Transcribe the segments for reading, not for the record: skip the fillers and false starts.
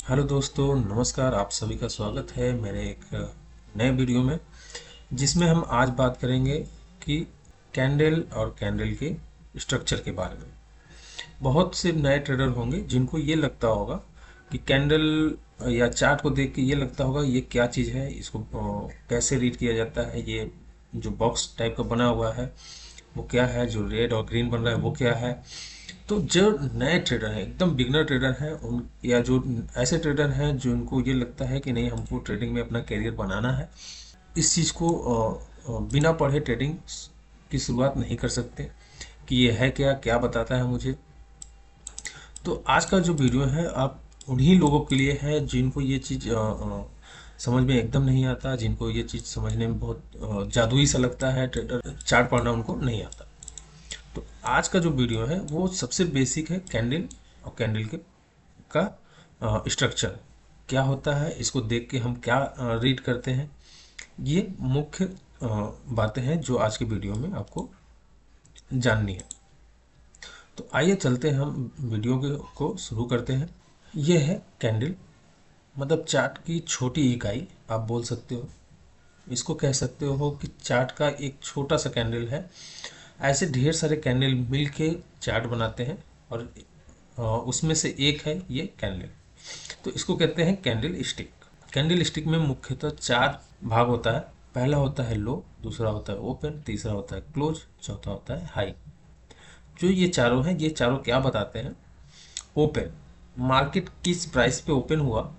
Hello दोस्तों, नमस्कार। आप सभी का स्वागत है मेरे एक नए वीडियो में, जिसमें हम आज बात करेंगे कि कैंडल और कैंडल के स्ट्रक्चर के बारे में। बहुत से नए ट्रेडर होंगे जिनको ये लगता होगा कि कैंडल या चार्ट को देख के ये लगता होगा ये क्या चीज़ है, इसको कैसे रीड किया जाता है, ये जो बॉक्स टाइप का बना हुआ है वो क्या है, जो रेड और ग्रीन बन रहा है वो क्या है। तो जो नए ट्रेडर हैं, एकदम बिगनर ट्रेडर हैं, उन या जो ऐसे ट्रेडर हैं जो उनको ये लगता है कि नहीं, हमको ट्रेडिंग में अपना करियर बनाना है, इस चीज़ को बिना पढ़े ट्रेडिंग की शुरुआत नहीं कर सकते कि ये है क्या, क्या बताता है मुझे। तो आज का जो वीडियो है आप उन्हीं लोगों के लिए है जिनको ये चीज़ समझ में एकदम नहीं आता, जिनको ये चीज़ समझने में बहुत जादुई सा लगता है, ट्रेडर चार्ट पढ़ना उनको नहीं आता। तो आज का जो वीडियो है वो सबसे बेसिक है, कैंडल और कैंडल के का स्ट्रक्चर क्या होता है, इसको देख के हम क्या रीड करते हैं। ये मुख्य बातें हैं जो आज के वीडियो में आपको जाननी है। तो आइए चलते हैं, हम वीडियो को शुरू करते हैं। ये है कैंडल, मतलब चार्ट की छोटी इकाई आप बोल सकते हो। इसको कह सकते हो कि चार्ट का एक छोटा सा कैंडल है। ऐसे ढेर सारे कैंडल मिल के चार्ट बनाते हैं और उसमें से एक है ये कैंडल। तो इसको कहते हैं कैंडल स्टिक। कैंडल स्टिक में मुख्यतः चार भाग होता है। पहला होता है लो, दूसरा होता है ओपन, तीसरा होता है क्लोज, चौथा होता है हाई। जो ये चारों हैं, ये चारों क्या बताते हैं? ओपन, मार्केट किस प्राइस पे ओपन हुआ,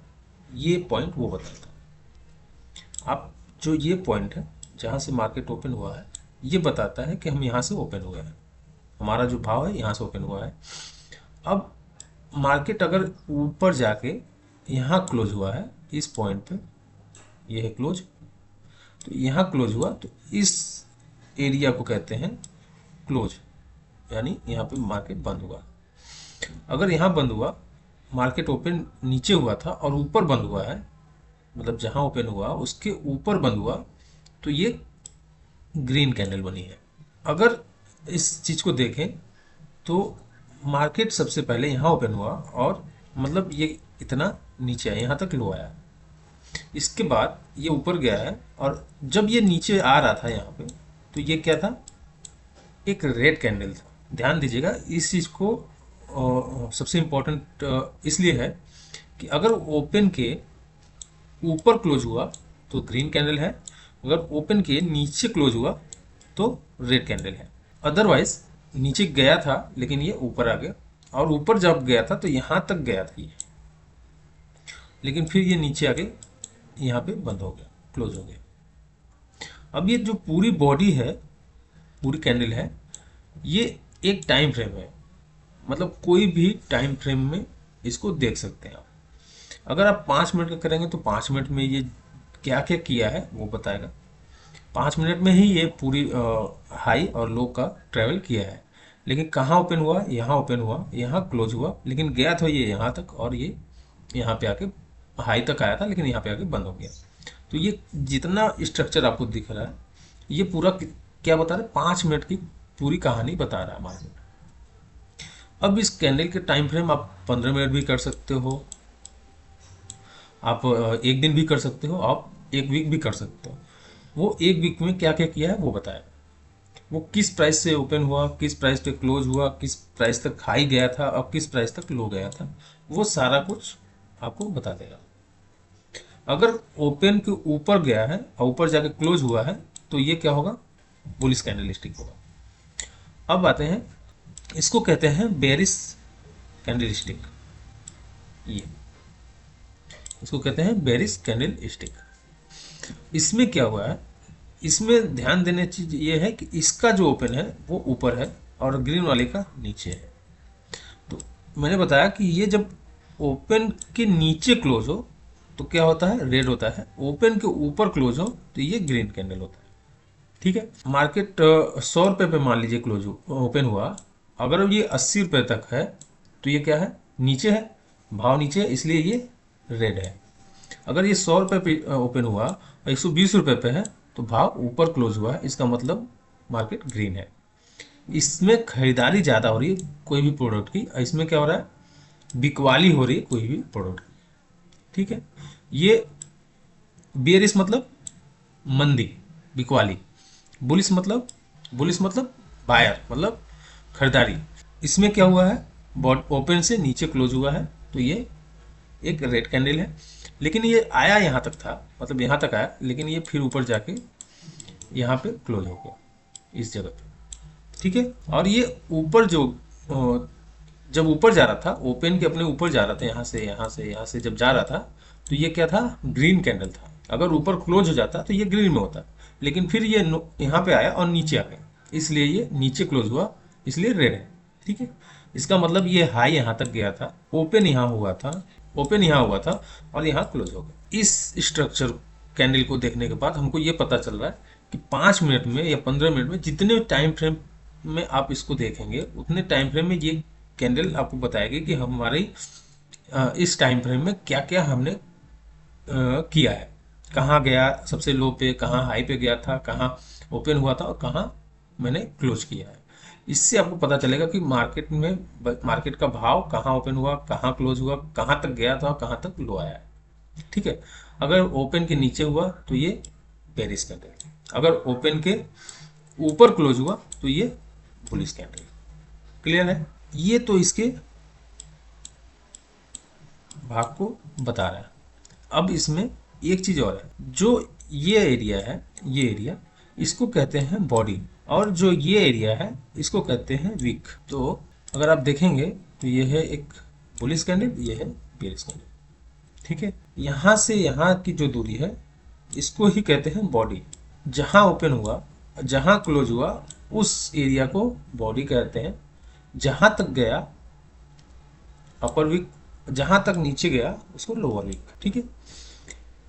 ये पॉइंट वो बताता है। आप जो ये पॉइंट है जहाँ से मार्केट ओपन हुआ है, ये बताता है कि हम यहाँ से ओपन हुए हैं, हमारा जो भाव है यहाँ से ओपन हुआ है। अब मार्केट अगर ऊपर जाके यहाँ क्लोज हुआ है इस पॉइंट पे, ये है क्लोज, तो यहाँ क्लोज हुआ तो इस एरिया को कहते हैं क्लोज, यानी यहाँ पे मार्केट बंद हुआ। अगर यहाँ बंद हुआ, मार्केट ओपन नीचे हुआ था और ऊपर बंद हुआ है, मतलब जहाँ ओपन हुआ उसके ऊपर बंद हुआ, तो ये ग्रीन कैंडल बनी है। अगर इस चीज़ को देखें तो मार्केट सबसे पहले यहाँ ओपन हुआ और मतलब ये इतना नीचे आया, यहाँ तक लो आया। इसके बाद ये ऊपर गया है और जब ये नीचे आ रहा था यहाँ पे, तो ये क्या था? एक रेड कैंडल था। ध्यान दीजिएगा इस चीज़ को, सबसे इम्पोर्टेंट इसलिए है कि अगर ओपन के ऊपर क्लोज हुआ तो ग्रीन कैंडल है, अगर ओपन के नीचे क्लोज हुआ तो रेड कैंडल है। अदरवाइज नीचे गया था लेकिन ये ऊपर आ गया, और ऊपर जब गया था तो यहाँ तक गया था ये, लेकिन फिर ये नीचे आके यहाँ पे बंद हो गया, क्लोज हो गया। अब ये जो पूरी बॉडी है, पूरी कैंडल है, ये एक टाइम फ्रेम है, मतलब कोई भी टाइम फ्रेम में इसको देख सकते हैं आप। अगर आप 5 मिनट का करेंगे तो 5 मिनट में ये क्या क्या किया है वो बताएगा। 5 मिनट में ही ये पूरी हाई और लो का ट्रेवल किया है। लेकिन कहाँ ओपन हुआ? यहाँ ओपन हुआ, यहाँ क्लोज हुआ, लेकिन गया तो ये यहाँ तक, और ये यहाँ पे आके हाई तक आया था लेकिन यहाँ पे आके बंद हो गया। तो ये जितना स्ट्रक्चर आपको दिख रहा है, ये पूरा क्या बता रहा है? 5 मिनट की पूरी कहानी बता रहा है मार्केट। अब इस कैंडल के टाइम फ्रेम आप 15 मिनट भी कर सकते हो, आप एक दिन भी कर सकते हो, आप एक वीक भी कर सकते हो। वो एक वीक में क्या क्या किया है वो बताया। वो किस प्राइस से ओपन हुआ, किस प्राइस पे क्लोज हुआ, किस प्राइस तक हाई गया था और किस प्राइस तक लो गया था, वो सारा कुछ आपको बता देगा। अगर ओपन के ऊपर गया है और ऊपर जाके क्लोज हुआ है तो ये क्या होगा? बुलिश कैंडलस्टिक होगा। अब आते हैं, इसको कहते हैं बेरिश कैंडलस्टिक। ये इसको कहते हैं बेरिश कैंडलस्टिक। इसमें क्या हुआ है? इसमें ध्यान देने चीज ये है कि इसका जो ओपन है वो ऊपर है और ग्रीन वाले का नीचे है। तो मैंने बताया कि ये जब ओपन के नीचे क्लोज हो तो क्या होता है? रेड होता है। ओपन के ऊपर क्लोज हो तो ये ग्रीन कैंडल होता है। ठीक है। मार्केट 100 रुपये पे मान लीजिए क्लोज ओपन हुआ, अगर ये 80 रुपये तक है तो ये क्या है? नीचे है, भाव नीचे है, इसलिए ये रेड है। अगर ये 100 रुपये पे ओपन हुआ और 120 रुपये पे है तो भाव ऊपर क्लोज हुआ है, इसका मतलब मार्केट ग्रीन है। इसमें खरीदारी ज़्यादा हो रही है कोई भी प्रोडक्ट की, इसमें क्या हो रहा है? बिकवाली हो रही है कोई भी प्रोडक्ट की। ठीक है। ये बेयरिश मतलब मंदी, बिकवाली। बुलिश मतलब बायर, मतलब खरीदारी। इसमें क्या हुआ है, बॉट ओपन से नीचे क्लोज हुआ है, तो ये एक रेड कैंडल है। लेकिन ये आया यहाँ तक था, मतलब यहाँ तक आया, लेकिन ये फिर ऊपर जाके यहाँ पे क्लोज हो गया इस जगह पे, ठीक है। और ये ऊपर जो जब ऊपर जा रहा था, ओपन के अपने ऊपर जा रहा था, यहाँ से जब जा रहा था, तो ये क्या था, ग्रीन कैंडल था। अगर ऊपर क्लोज हो जाता तो ये ग्रीन में होता, लेकिन फिर ये यहाँ पे आया और नीचे आ गया, इसलिए ये नीचे क्लोज हुआ, इसलिए रेड है, ठीक है। इसका मतलब ये हाई यहाँ तक गया था, ओपन यहाँ हुआ था और यहाँ क्लोज हो गया। इस स्ट्रक्चर कैंडल को देखने के बाद हमको ये पता चल रहा है कि 5 मिनट में या 15 मिनट में, जितने टाइम फ्रेम में आप इसको देखेंगे, उतने टाइम फ्रेम में ये कैंडल आपको बताएगी कि हमारी इस टाइम फ्रेम में क्या क्या हमने किया है, कहाँ गया सबसे लो पे, कहाँ हाई पे गया था, कहाँ ओपन हुआ था और कहाँ मैंने क्लोज किया है। इससे आपको पता चलेगा कि मार्केट का भाव कहाँ ओपन हुआ, कहाँ क्लोज हुआ, कहाँ तक गया था और कहाँ तक लो आया है, ठीक है। अगर ओपन के नीचे हुआ तो ये बेरिश कैंडल, अगर ओपन के ऊपर क्लोज हुआ तो ये बुलिश कैंडल। क्लियर है? ये तो इसके भाग को बता रहा है। अब इसमें एक चीज और है, जो ये एरिया है, ये एरिया इसको कहते हैं बॉडी, और जो ये एरिया है इसको कहते हैं विक। तो अगर आप देखेंगे तो ये है एक बुलिश कैंडल, ये है बेरिश कैंडल, ठीक है। यहाँ से यहाँ की जो दूरी है इसको ही कहते हैं बॉडी। जहाँ ओपन हुआ, जहाँ क्लोज हुआ, उस एरिया को बॉडी कहते हैं। जहाँ तक गया अपर विक, जहाँ तक नीचे गया उसको लोअर विक, ठीक है।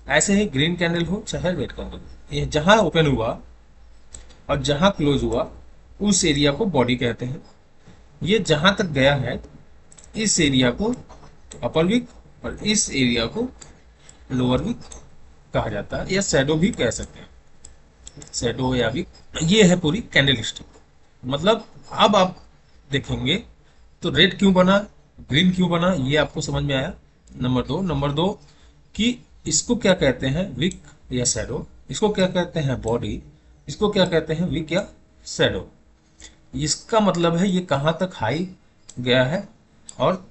ऐसे ही ग्रीन कैंडल हो चाहे रेड कैंडल, ये जहाँ ओपन हुआ और जहाँ क्लोज हुआ उस एरिया को बॉडी कहते हैं। ये जहाँ तक गया है इस एरिया को अपर विक और इस एरिया को लोअर विक कहा जाता है, या शैडो भी कह सकते हैं, शैडो या विक। ये है पूरी कैंडल स्टिक। मतलब अब आप देखेंगे तो रेड क्यों बना, ग्रीन क्यों बना, ये आपको समझ में आया। नंबर दो कि इसको क्या कहते हैं, विक या शैडो, इसको क्या कहते हैं बॉडी, इसको क्या कहते हैं विक या शैडो। इसका मतलब है ये कहाँ तक हाई गया है और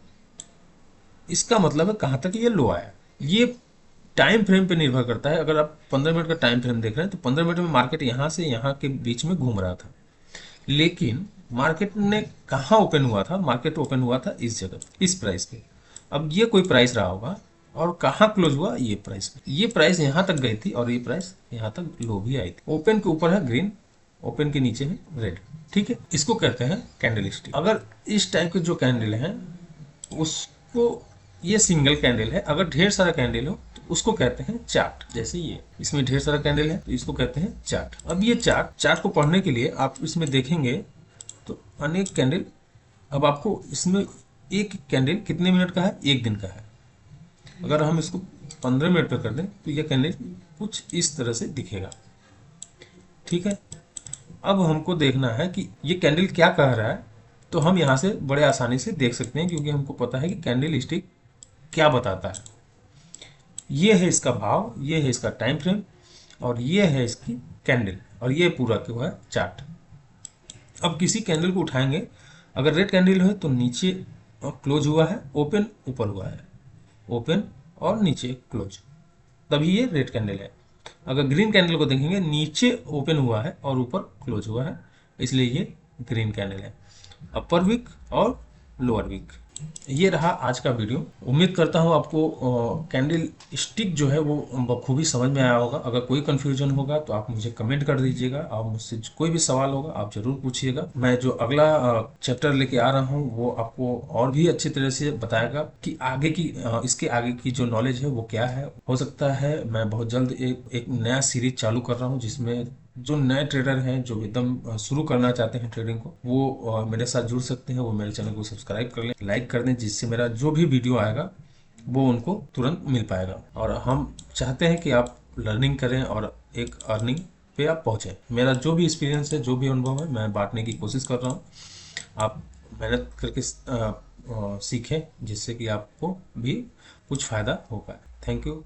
इसका मतलब है कहाँ तक ये लो आया। ये टाइम फ्रेम पे निर्भर करता है। अगर आप 15 मिनट का टाइम फ्रेम देख रहे हैं तो 15 मिनट में मार्केट यहाँ से यहाँ के बीच में घूम रहा था, लेकिन मार्केट ने कहाँ ओपन हुआ था, मार्केट ओपन हुआ था इस जगह, इस प्राइस पे। अब ये कोई प्राइस रहा होगा और कहाँ क्लोज हुआ, ये प्राइस पे। ये प्राइस यहाँ तक गई थी और ये प्राइस यहाँ तक लो भी आई थी। ओपन के ऊपर है ग्रीन, ओपन के नीचे है रेड, ठीक है। इसको कहते हैं कैंडल स्टिक। अगर इस टाइप के जो कैंडल है उसको, ये सिंगल कैंडल है। अगर ढेर सारा कैंडल हो तो उसको कहते हैं चार्ट। जैसे ये इसमें ढेर सारा कैंडल है तो इसको कहते हैं चार्ट। अब ये चार्ट को पढ़ने के लिए आप इसमें देखेंगे तो अनेक कैंडल, अब आपको इसमें एक कैंडल कितने मिनट का है, एक दिन का है। अगर हम इसको 15 मिनट पर कर दें तो यह कैंडल कुछ इस तरह से दिखेगा, ठीक है। अब हमको देखना है कि ये कैंडल क्या कह रहा है, तो हम यहाँ से बड़े आसानी से देख सकते हैं, क्योंकि हमको पता है कि कैंडल स्टिक क्या बताता है। ये है इसका भाव, ये है इसका टाइम फ्रेम और ये है इसकी कैंडल, और ये पूरा क्या है चार्ट। अब किसी कैंडल को उठाएंगे, अगर रेड कैंडल है तो नीचे क्लोज हुआ है, ओपन ऊपर हुआ है, ओपन और नीचे क्लोज, तभी ये रेड कैंडल है। अगर ग्रीन कैंडल को देखेंगे, नीचे ओपन हुआ है और ऊपर क्लोज हुआ है, इसलिए ये ग्रीन कैंडल है। अपर वीक और लोअर वीक। ये रहा आज का वीडियो। उम्मीद करता हूँ आपको कैंडल स्टिक जो है वो बखूबी समझ में आया होगा। अगर कोई कंफ्यूजन होगा तो आप मुझे कमेंट कर दीजिएगा, और मुझसे कोई भी सवाल होगा आप जरूर पूछिएगा। मैं जो अगला चैप्टर लेके आ रहा हूँ वो आपको और भी अच्छी तरह से बताएगा कि आगे की इसके आगे की जो नॉलेज है वो क्या है। हो सकता है मैं बहुत जल्द एक नया सीरीज चालू कर रहा हूँ, जिसमें जो नए ट्रेडर हैं, जो एकदम शुरू करना चाहते हैं ट्रेडिंग को, वो मेरे साथ जुड़ सकते हैं। वो मेरे चैनल को सब्सक्राइब कर लें, लाइक कर दें, जिससे मेरा जो भी वीडियो आएगा वो उनको तुरंत मिल पाएगा। और हम चाहते हैं कि आप लर्निंग करें और एक अर्निंग पे आप पहुँचें। मेरा जो भी एक्सपीरियंस है, जो भी अनुभव है, मैं बांटने की कोशिश कर रहा हूँ। आप मेहनत करके सीखें, जिससे कि आपको भी कुछ फ़ायदा हो पाए। Thank you.